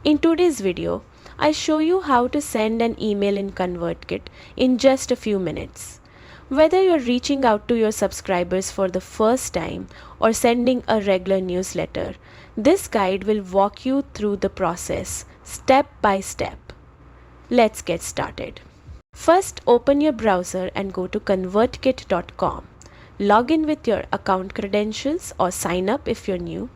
In today's video, I show you how to send an email in ConvertKit in just a few minutes. Whether you're reaching out to your subscribers for the first time or sending a regular newsletter, this guide will walk you through the process step by step. Let's get started. First, open your browser and go to convertkit.com. Log in with your account credentials or sign up if you're new.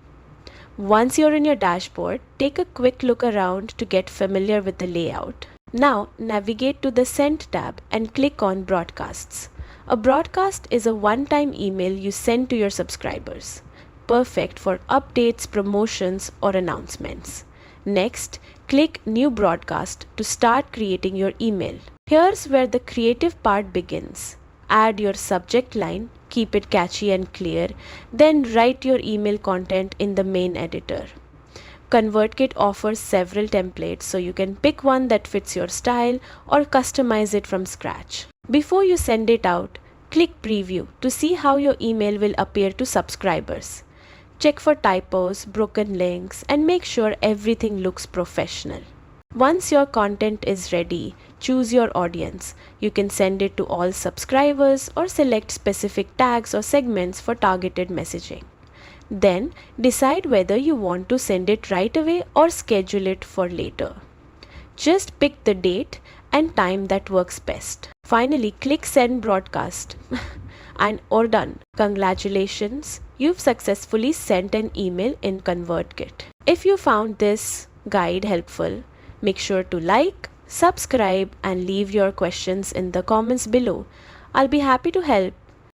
Once you're in your dashboard, take a quick look around to get familiar with the layout. Now, navigate to the Send tab and click on Broadcasts. A broadcast is a one-time email you send to your subscribers, perfect for updates, promotions, or announcements. Next, click New Broadcast to start creating your email. Here's where the creative part begins. Add your subject line, keep it catchy and clear, then write your email content in the main editor. ConvertKit offers several templates, so you can pick one that fits your style or customize it from scratch. Before you send it out, click Preview to see how your email will appear to subscribers. Check for typos, broken links, and make sure everything looks professional. Once your content is ready, choose your audience. You can send it to all subscribers or select specific tags or segments for targeted messaging. Then, decide whether you want to send it right away or schedule it for later. Just pick the date and time that works best. Finally, click Send Broadcast and or done. Congratulations, you've successfully sent an email in ConvertKit. If you found this guide helpful, make sure to like, subscribe, and leave your questions in the comments below. I'll be happy to help